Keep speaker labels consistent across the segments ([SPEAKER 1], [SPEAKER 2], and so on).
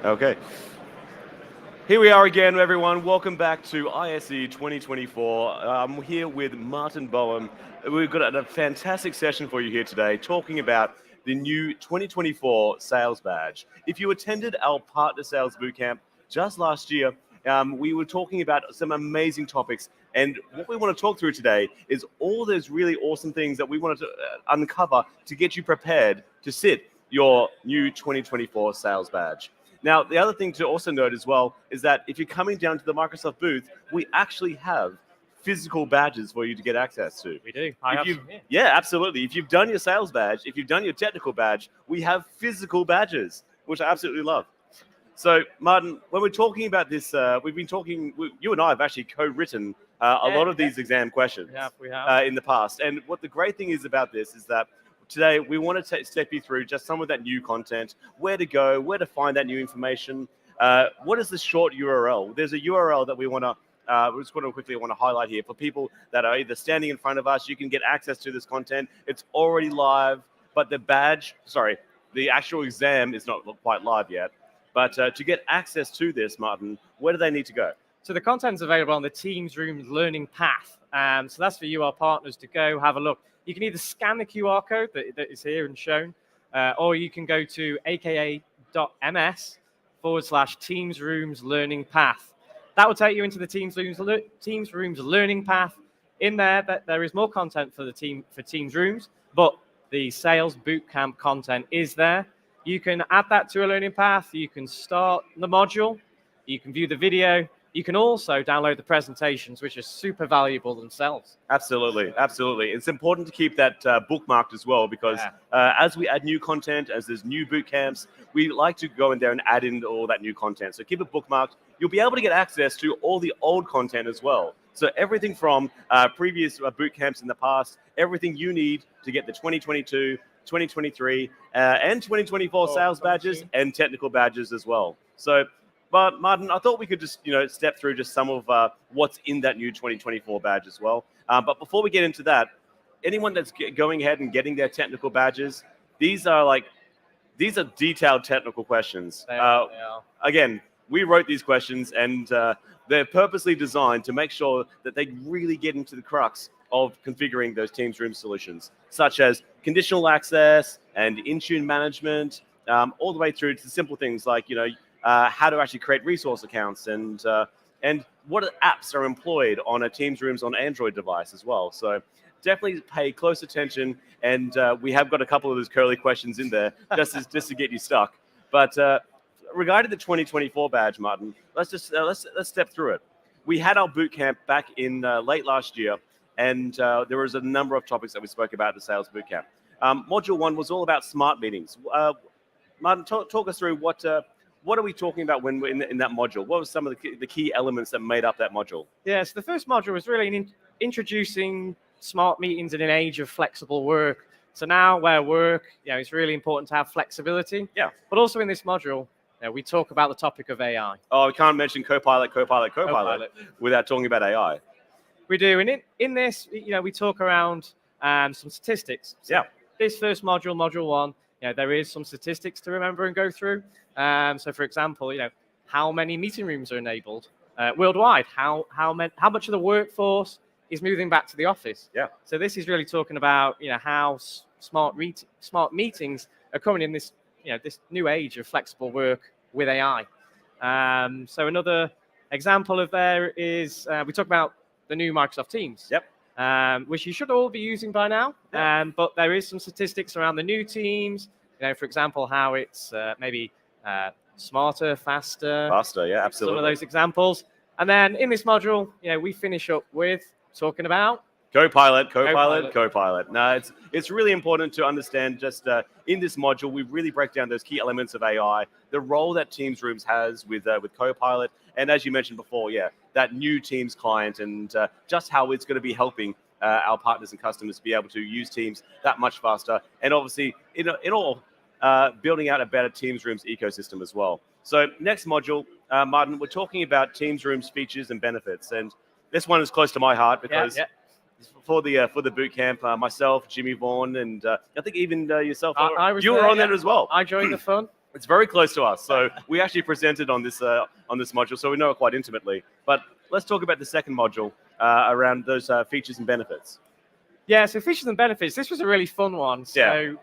[SPEAKER 1] Okay. Here we are again, everyone. Welcome back to ISE2024. I'm here with Martin Boehm. We've got a fantastic session for you here today, talking about the new 2024 sales badge. If you attended our partner sales bootcamp just last year, we were talking about some amazing topics. And what we want to talk through today is all those really awesome things that we wanted to uncover to get you prepared to sit your new 2024 sales badge. Now, the other thing to also note as well is that if you're coming down to the Microsoft booth, we actually have physical badges for you to get access to.
[SPEAKER 2] We do. I have some here.
[SPEAKER 1] Yeah, absolutely. If you've done your sales badge, if you've done your technical badge, we have physical badges, which I absolutely love. So, Martin, when we're talking about this, we've been talking, you and I have actually co-written a lot of these exam questions
[SPEAKER 2] We have.
[SPEAKER 1] in the past. And what the great thing is about this is that today, we want to step you through just some of that new content, where to go, where to find that new information. What is the short URL? There's a URL that we want to quickly want to highlight here for people that are either standing in front of us. You can get access to this content. It's already live, but the actual exam is not quite live yet. But to get access to this, Martin, where do they need to go?
[SPEAKER 2] So the content's available on the Teams Rooms Learning Path. So that's for you, our partners, to go have a look. You can either scan the QR code that is here and shown, or you can go to aka.ms/Teams Rooms Learning Path. That will take you into the Teams Rooms Learning Path. In there, there is more content for Teams Rooms, but the Sales Bootcamp content is there. You can add that to a learning path. You can start the module. You can view the video. You can also download the presentations, which are super valuable themselves.
[SPEAKER 1] Absolutely, absolutely. It's important to keep that bookmarked as well, because as we add new content, as there's new boot camps, we like to go in there and add in all that new content. So keep it bookmarked. You'll be able to get access to all the old content as well. So everything from previous boot camps in the past, everything you need to get the 2022, 2023, and 2024 sales badges and technical badges as well. So, but Martin, I thought we could just step through just some of what's in that new 2024 badge as well. But before we get into that, anyone that's going ahead and getting their technical badges, these are detailed technical questions.
[SPEAKER 2] They are.
[SPEAKER 1] Again, we wrote these questions, and they're purposely designed to make sure that they really get into the crux of configuring those Teams Room solutions, such as conditional access and in-tune management, all the way through to simple things like how to actually create resource accounts and what apps are employed on a Teams Rooms on Android device as well. So definitely pay close attention, and we have got a couple of those curly questions in there just to get you stuck. But regarding the 2024 badge, Martin, let's step through it. We had our boot camp back in late last year, and there was a number of topics that we spoke about at the sales boot camp. Module 1 was all about smart meetings. Martin, talk us through what are we talking about when we're in that module? What were some of the key elements that made up that module?
[SPEAKER 2] Yes, the first module was really introducing smart meetings in an age of flexible work. So now where work, it's really important to have flexibility.
[SPEAKER 1] Yeah.
[SPEAKER 2] But also in this module, we talk about the topic of AI.
[SPEAKER 1] Oh, we can't mention Copilot without talking about AI.
[SPEAKER 2] We do, and in this, we talk around some statistics. So this first module, module 1, there is some statistics to remember and go through. So, for example, how many meeting rooms are enabled worldwide? How much of the workforce is moving back to the office?
[SPEAKER 1] Yeah.
[SPEAKER 2] So this is really talking about how smart meetings are coming in this this new age of flexible work with AI. So another example of there is we talk about the new Microsoft Teams.
[SPEAKER 1] Yep.
[SPEAKER 2] Which you should all be using by now.
[SPEAKER 1] Yeah.
[SPEAKER 2] But there is some statistics around the new Teams. For example, how it's maybe smarter, faster.
[SPEAKER 1] Faster, yeah, absolutely.
[SPEAKER 2] Some of those examples. And then in this module, we finish up with talking about
[SPEAKER 1] Copilot. No, it's really important to understand just in this module, we really break down those key elements of AI, the role that Teams Rooms has with Copilot, and as you mentioned before, that new Teams client, and just how it's going to be helping our partners and customers be able to use Teams that much faster, and obviously in all building out a better Teams Rooms ecosystem as well. So next module, Martin, we're talking about Teams Rooms features and benefits, and this one is close to my heart because for the boot camp, myself, Jimmy Vaughan, and I think even yourself,
[SPEAKER 2] I was
[SPEAKER 1] you
[SPEAKER 2] there,
[SPEAKER 1] were on there as well.
[SPEAKER 2] I joined the fun.
[SPEAKER 1] It's very close to us. So we actually presented on this module, so we know it quite intimately. But let's talk about the second module around those features and benefits.
[SPEAKER 2] Yeah, so features and benefits. This was a really fun one. So,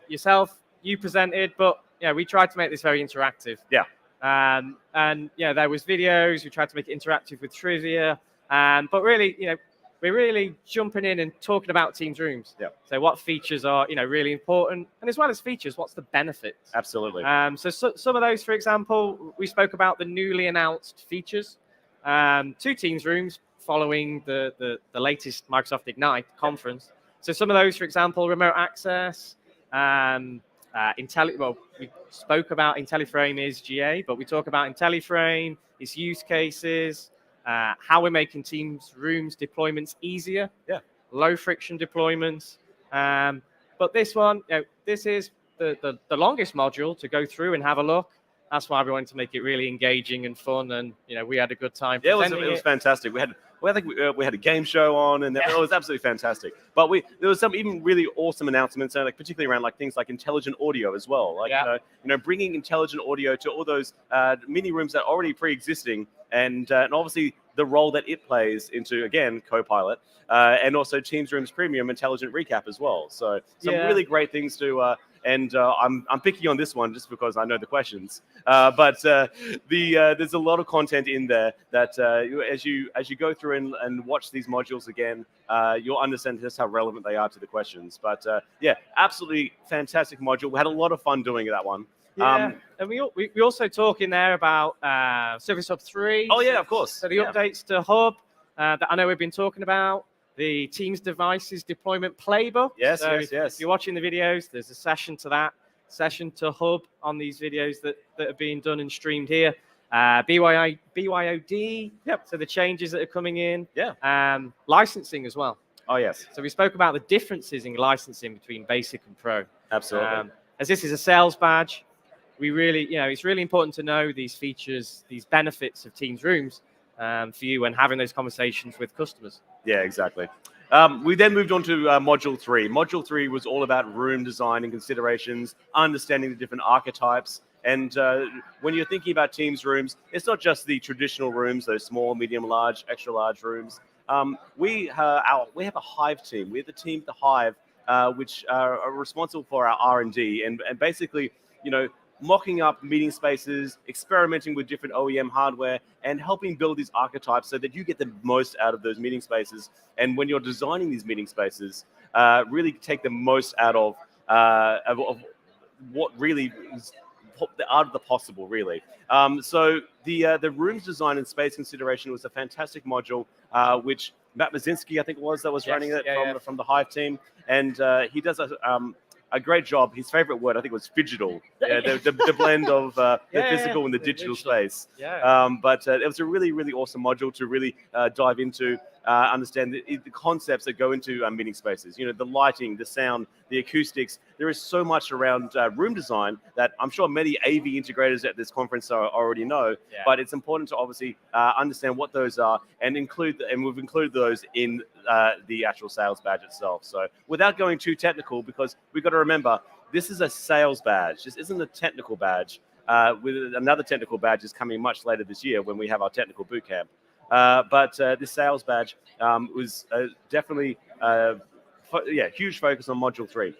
[SPEAKER 2] yourself, you presented, but we tried to make this very interactive.
[SPEAKER 1] Yeah.
[SPEAKER 2] And there was videos. We tried to make it interactive with trivia. But really, we're really jumping in and talking about Teams rooms.
[SPEAKER 1] Yeah.
[SPEAKER 2] So what features are really important, and as well as features, what's the benefits?
[SPEAKER 1] Absolutely.
[SPEAKER 2] So some of those, for example, we spoke about the newly announced features to Teams rooms following the latest Microsoft Ignite conference. So some of those, for example, remote access. We spoke about IntelliFrame is GA, but we talk about IntelliFrame, its use cases, how we're making Teams rooms deployments easier, low friction deployments. But this one, this is the longest module to go through and have a look. That's why we wanted to make it really engaging and fun, and we had a good time.
[SPEAKER 1] Yeah, it was fantastic. We had a game show on, and it was absolutely fantastic. But there was some even really awesome announcements, and particularly around things like intelligent audio as well. Bringing intelligent audio to all those mini rooms that are already pre-existing, and obviously the role that it plays into, again, Copilot, and also Teams Rooms Premium Intelligent Recap as well. So some really great things to. And I'm picking on this one just because I know the questions. But there's a lot of content in there that as you go through and watch these modules again, you'll understand just how relevant they are to the questions. But absolutely fantastic module. We had a lot of fun doing that one.
[SPEAKER 2] And we also talk in there about Service Hub 3.
[SPEAKER 1] Oh yeah, of course.
[SPEAKER 2] So the updates to Hub that I know we've been talking about. The Teams devices deployment playbook.
[SPEAKER 1] Yes.
[SPEAKER 2] If you're watching the videos, there's a session to that, session to Hub on these videos that are being done and streamed here. BYOD.
[SPEAKER 1] Yep.
[SPEAKER 2] So the changes that are coming in.
[SPEAKER 1] Yeah.
[SPEAKER 2] Licensing as well.
[SPEAKER 1] Oh yes.
[SPEAKER 2] So we spoke about the differences in licensing between Basic and Pro.
[SPEAKER 1] Absolutely.
[SPEAKER 2] As this is a sales badge, we really, it's really important to know these features, these benefits of Teams Rooms for you when having those conversations with customers.
[SPEAKER 1] Yeah, exactly. We then moved on to Module 3. Module 3 was all about room design and considerations, understanding the different archetypes. And when you're thinking about Teams rooms, it's not just the traditional rooms, those small, medium, large, extra large rooms. We have a Hive team. We're the team, the Hive, which are responsible for our R&D and basically, mocking up meeting spaces, experimenting with different OEM hardware, and helping build these archetypes so that you get the most out of those meeting spaces. And when you're designing these meeting spaces, really take the most out of what really is out of the possible, really. So the rooms design and space consideration was a fantastic module, which Matt Mazinski, I think it was, that was running it from the Hive team. And he does a great job. His favorite word, I think, was phygital. The blend of the physical and the digital space. But it was a really, really awesome module to really dive into, understand the concepts that go into meeting spaces. The lighting, the sound, the acoustics. There is so much around room design that I'm sure many AV integrators at this conference already know. But it's important to obviously understand what those are and we've included those in the actual sales badge itself. So without going too technical, because we've got to remember, this is a sales badge. This isn't a technical badge. With another technical badge is coming much later this year when we have our technical boot camp. But this sales badge was definitely, huge focus on Module 3.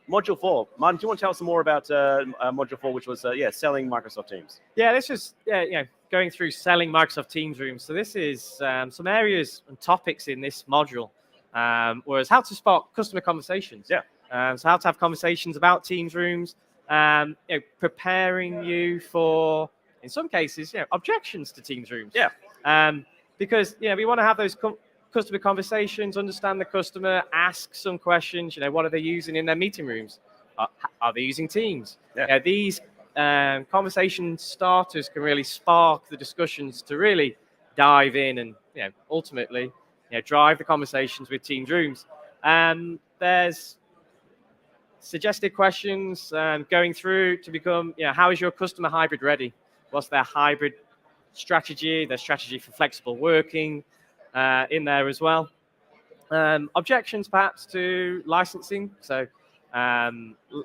[SPEAKER 1] Module 4. Martin, do you want to tell us some more about Module 4, which was, selling Microsoft Teams?
[SPEAKER 2] Yeah, this was, going through selling Microsoft Teams rooms. So this is some areas and topics in this module, whereas how to spark customer conversations. So how to have conversations about Teams rooms, preparing you for, in some cases, objections to Teams rooms. Because, we want to have those customer conversations, understand the customer, ask some questions, what are they using in their meeting rooms? Are they using Teams? These conversation starters can really spark the discussions to really dive in and, ultimately, drive the conversations with Teams rooms. There's suggested questions going through to become, how is your customer hybrid ready? What's their hybrid strategy, their strategy for flexible working in there as well. Objections perhaps to licensing. So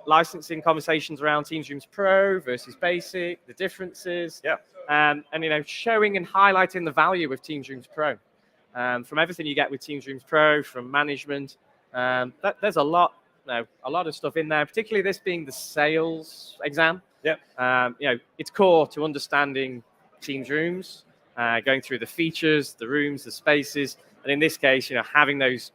[SPEAKER 2] licensing conversations around Teams Rooms Pro versus Basic, the differences, and showing and highlighting the value of Teams Rooms Pro. From everything you get with Teams Rooms Pro, from management, there's a lot of stuff in there. Particularly this being the sales exam. It's core to understanding Teams Rooms, going through the features, the rooms, the spaces, and in this case, having those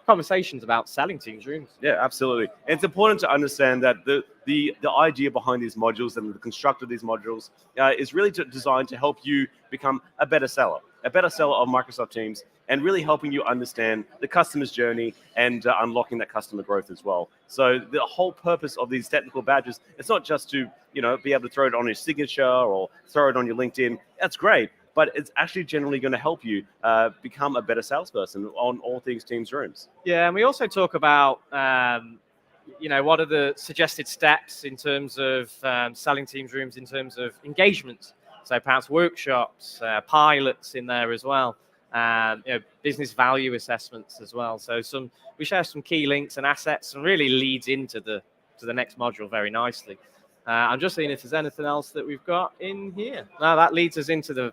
[SPEAKER 2] conversations about selling Teams Rooms.
[SPEAKER 1] Yeah, absolutely. And it's important to understand that the idea behind these modules and the construct of these modules is really designed to help you become a better seller of Microsoft Teams, and really helping you understand the customer's journey and unlocking that customer growth as well. So the whole purpose of these technical badges, it's not just to be able to throw it on your signature or throw it on your LinkedIn. That's great, but it's actually generally going to help you become a better salesperson on all things Teams Rooms.
[SPEAKER 2] Yeah, and we also talk about what are the suggested steps in terms of selling Teams Rooms in terms of engagement. So perhaps workshops, pilots in there as well, business value assessments as well. So we share some key links and assets, and really leads into the next module very nicely. I'm just seeing if there's anything else that we've got in here. No, that leads us into the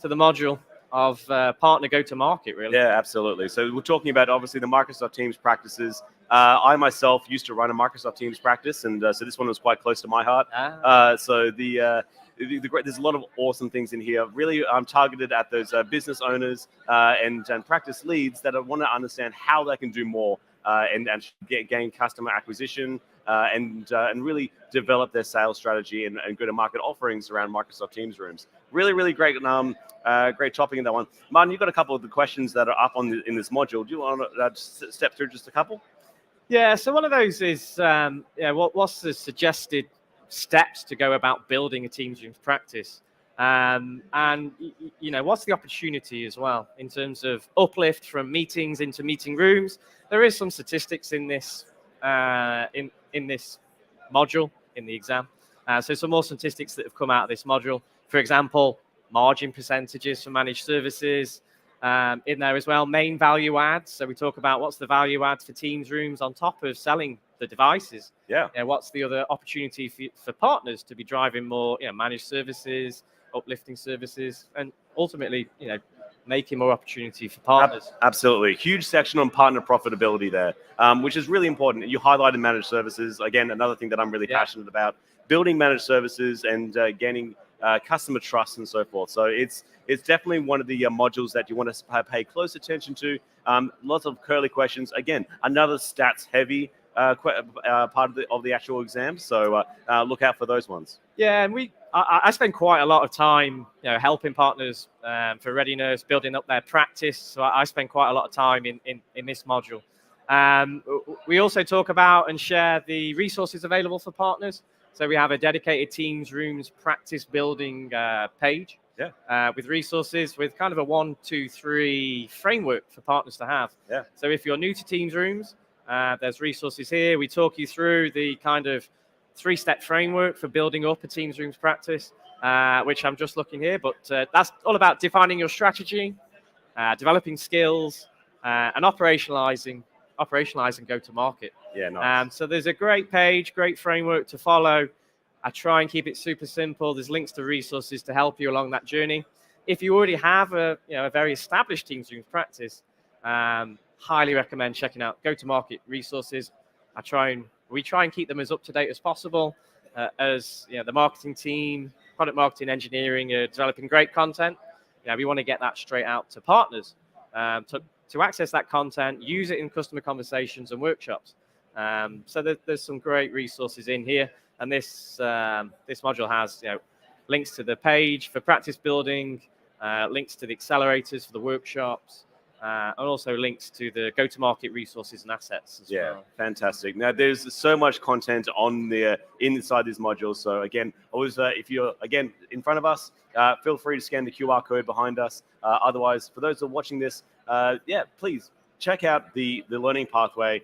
[SPEAKER 2] module of partner go-to-market, really.
[SPEAKER 1] Yeah, absolutely. So we're talking about, obviously, the Microsoft Teams practices. I myself used to run a Microsoft Teams practice, and so this one was quite close to my heart. So there's a lot of awesome things in here. Really, I'm targeted at those business owners and practice leads that want to understand how they can do more and gain customer acquisition and really develop their sales strategy and go-to-market offerings around Microsoft Teams Rooms. Really, really great great topic in that one. Martin, you've got a couple of the questions that are up in this module. Do you want to step through just a couple?
[SPEAKER 2] Yeah, so one of those is, what's the suggested steps to go about building a Teams Rooms practice? And what's the opportunity as well in terms of uplift from meetings into meeting rooms? There is some statistics in this in this module in the exam. So some more statistics that have come out of this module. For example, margin percentages for managed services in there as well. Main value adds. So we talk about what's the value adds for Teams Rooms on top of selling the devices. What's the other opportunity for partners to be driving more managed services, uplifting services, and ultimately making more opportunity for partners.
[SPEAKER 1] Absolutely. Huge section on partner profitability there, which is really important. You highlighted managed services. Again, another thing that I'm really passionate about, building managed services and gaining customer trust and so forth. So it's definitely one of the modules that you want to pay close attention to. Lots of curly questions. Again, another stats heavy part of the actual exam. So look out for those ones.
[SPEAKER 2] Yeah, and I spend quite a lot of time helping partners for readiness, building up their practice. So I spend quite a lot of time in this module. We also talk about and share the resources available for partners. So we have a dedicated Teams Rooms practice building page with resources, with kind of a 1, 2, 3 framework for partners to have. So if you're new to Teams Rooms, there's resources here. We talk you through the kind of 3-step framework for building up a Teams Rooms practice, which I'm just looking here. But that's all about defining your strategy, developing skills, and operationalizing go-to-market.
[SPEAKER 1] Yeah, nice.
[SPEAKER 2] So there's a great page, great framework to follow. I try and keep it super simple. There's links to resources to help you along that journey. If you already have a very established Teams Rooms practice, highly recommend checking out go-to-market resources. We try and keep them as up to date as possible. As the marketing team, product marketing, engineering are developing great content. We want to get that straight out to partners to access that content, use it in customer conversations and workshops. So there's some great resources in here, and this module has links to the page for practice building, links to the accelerators for the workshops, and also links to the go-to-market resources and assets as well.
[SPEAKER 1] Fantastic. Now, there's so much content on there inside these modules. So again, always if you're in front of us, feel free to scan the QR code behind us. Otherwise, for those who are watching this, please check out the learning pathway.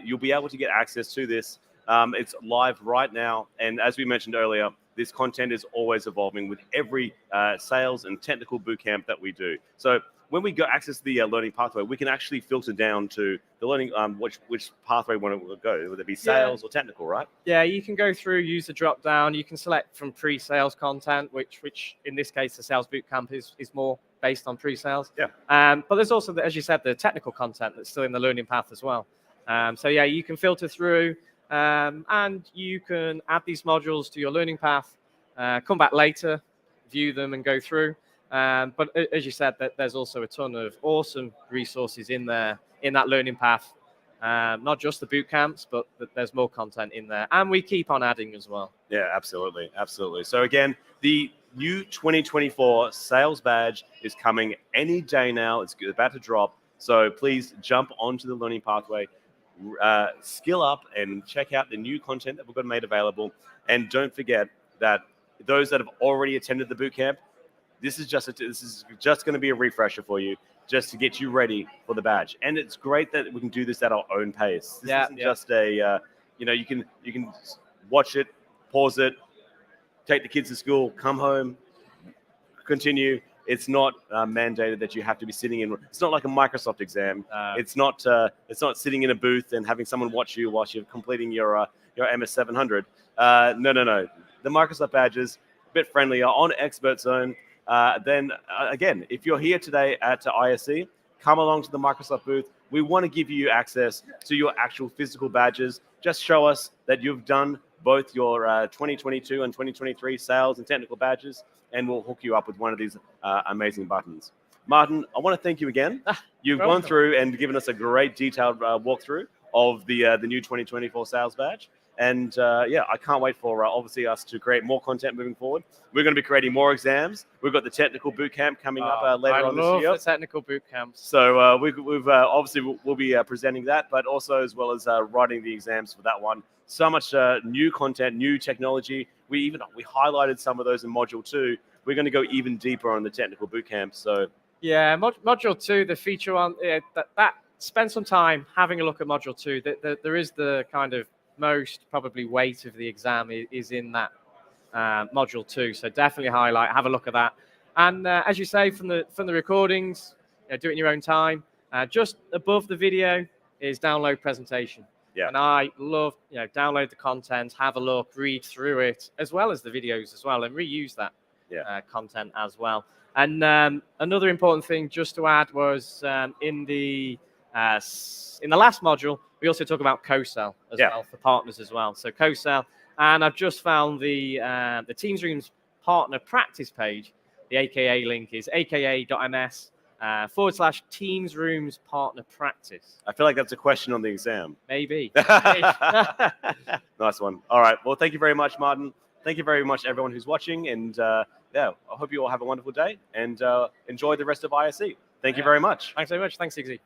[SPEAKER 1] You'll be able to get access to this. It's live right now, and as we mentioned earlier, this content is always evolving with every sales and technical bootcamp that we do. So when we go access the learning pathway, we can actually filter down to the learning which pathway we want to go, whether it be sales or technical, right?
[SPEAKER 2] Yeah, you can go through, use the drop down. You can select from pre-sales content, which in this case the sales bootcamp is more based on pre-sales.
[SPEAKER 1] Yeah.
[SPEAKER 2] But there's also, as you said, the technical content that's still in the learning path as well. So yeah, you can filter through, and you can add these modules to your learning path. Come back later, view them, and go through. But as you said, there's also a ton of awesome resources in there in that learning path. Not just the boot camps, but there's more content in there, and we keep on adding as well.
[SPEAKER 1] Yeah, absolutely, absolutely. So again, the new 2024 sales badge is coming any day now. It's about to drop, so please jump onto the learning pathway, skill up, and check out the new content that we've got made available. And don't forget that those that have already attended the boot camp, this is just going to be a refresher for you, just to get you ready for the badge. And it's great that we can do this at our own pace. This isn't just a, you can watch it, pause it, take the kids to school, come home, continue. It's not mandated that you have to be sitting in. It's not like a Microsoft exam. It's not sitting in a booth and having someone watch you whilst you're completing your MS700. No. The Microsoft badges, a bit friendlier on Expert Zone. Then again, if you're here today at ISE, come along to the Microsoft booth. We want to give you access to your actual physical badges. Just show us that you've done both your 2022 and 2023 sales and technical badges, and we'll hook you up with one of these amazing buttons. Martin, I want to thank you again. You've gone through and given us a great detailed walkthrough of the new 2024 sales badge. And yeah, I can't wait for obviously us to create more content moving forward. We're going to be creating more exams. We've got the technical bootcamp coming up later on this year.
[SPEAKER 2] I love the technical bootcamps.
[SPEAKER 1] So we've obviously we'll be presenting that, but also as well as writing the exams for that one. So much new content, new technology. We highlighted some of those in Module 2. We're going to go even deeper on the technical bootcamp. So
[SPEAKER 2] yeah, Module 2, the feature on that. Spend some time having a look at Module 2. There is the kind of most probably weight of the exam is in that Module 2. So definitely have a look at that. And as you say, from the recordings, do it in your own time. Just above the video is download presentation.
[SPEAKER 1] Yeah.
[SPEAKER 2] And I love, download the content, have a look, read through it, as well as the videos as well, and reuse that content as well. And another important thing just to add was in the last module, we also talk about co-sell as well for partners as well. So co-sell, and I've just found the Teams Rooms partner practice page. The AKA link is aka.ms/Teams Rooms partner practice.
[SPEAKER 1] I feel like that's a question on the exam.
[SPEAKER 2] Maybe.
[SPEAKER 1] Nice one. All right. Well, thank you very much, Martin. Thank you very much, everyone who's watching. And I hope you all have a wonderful day and enjoy the rest of ISE. Thank you very much.
[SPEAKER 2] Thanks very much. Thanks, Higgsy.